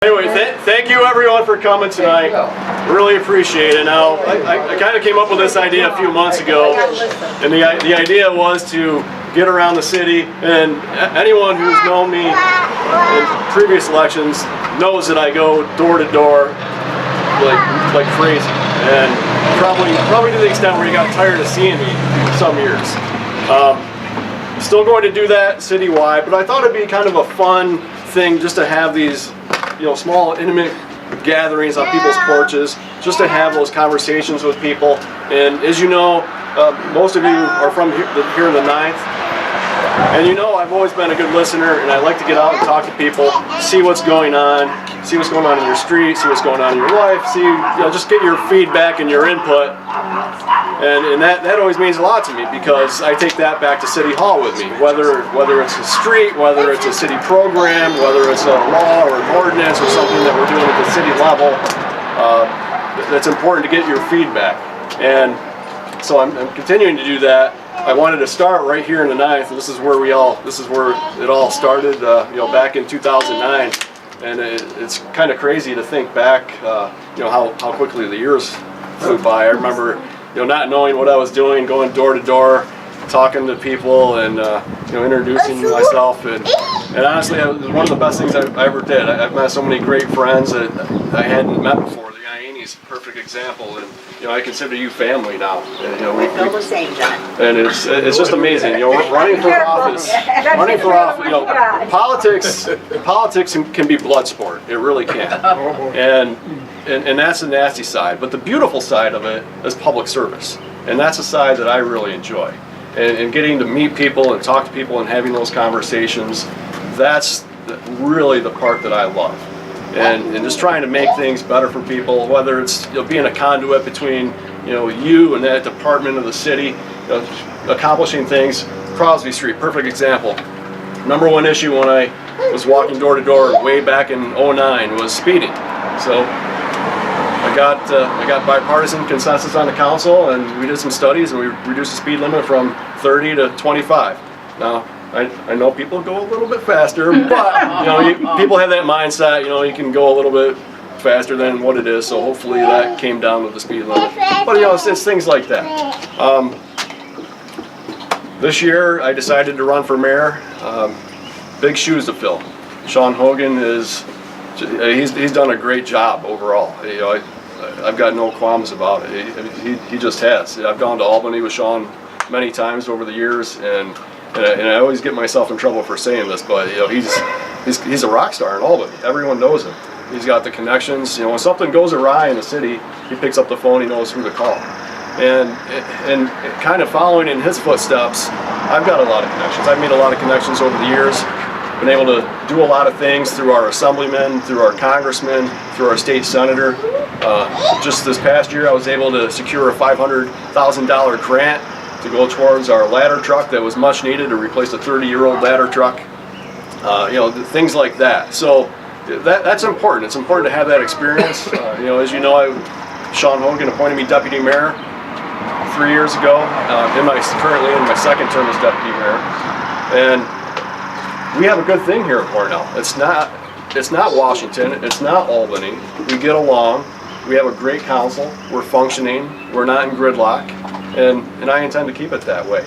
Anyway, thank you everyone for coming tonight. Really appreciate it. Now, I kind of came up with this idea a few months ago, and the idea was to get around the city, and anyone who's known me in previous elections knows that I go door to door like crazy, and probably to the extent where you got tired of seeing me some years. Still going to do that citywide, but I thought it'd be kind of a fun thing just to have these, small intimate gatherings on people's porches, just to have those conversations with people. And as you know, most of you are from here in the 9th, and I've always been a good listener, and I like to get out and talk to people, see what's going on in your street, see what's going on in your life, just get your feedback and your input. And that always means a lot to me, because I take that back to City Hall with me, whether it's a street, whether it's a city program, whether it's a law or an ordinance or something that we're doing at the city level. That's important to get your feedback. And so I'm continuing to do that. I wanted to start right here in the 9th, and this is where it all started, back in 2009. And it's kind of crazy to think back, how quickly the years flew by. I remember, not knowing what I was doing, going door to door, talking to people, and introducing myself. And honestly, it was one of the best things I ever did. I've met so many great friends that I hadn't met before. The Ianni's a perfect example, and I consider you family now. And, we feel the same, John. And it's just amazing. Running for office. Politics can be blood sport. It really can. And that's the nasty side. But the beautiful side of it is public service. And that's a side that I really enjoy. And getting to meet people and talk to people and having those conversations, that's really the part that I love. And just trying to make things better for people, whether it's being a conduit between you and that department of the city, accomplishing things. Crosby Street, perfect example. Number one issue when I was walking door to door way back in '09 was speeding. So I got bipartisan consensus on the council, and we did some studies, and we reduced the speed limit from 30 to 25. Now, I know people go a little bit faster, but people have that mindset. You can go a little bit faster than what it is. So hopefully that came down with the speed limit. But it's things like that. This year I decided to run for mayor. Big shoes to fill. Sean Hogan he's done a great job overall. I've got no qualms about it. He just has. I've gone to Albany with Sean many times over the years, and I always get myself in trouble for saying this, but he's a rock star in Albany. Everyone knows him. He's got the connections. When something goes awry in the city, he picks up the phone. He knows who to call. And kind of following in his footsteps, I've got a lot of connections. I've made a lot of connections over the years. Been able to do a lot of things through our assemblymen, through our congressmen, through our state senator. Just this past year, I was able to secure a $500,000 grant to go towards our ladder truck that was much needed to replace a 30-year-old ladder truck. Things like that. So that's important. It's important to have that experience. As you know, Sean Hogan appointed me deputy mayor 3 years ago. Currently in my second term as deputy mayor, and we have a good thing here at Cornell. It's not Washington. It's not Albany. We get along. We have a great council. We're functioning. We're not in gridlock. And I intend to keep it that way.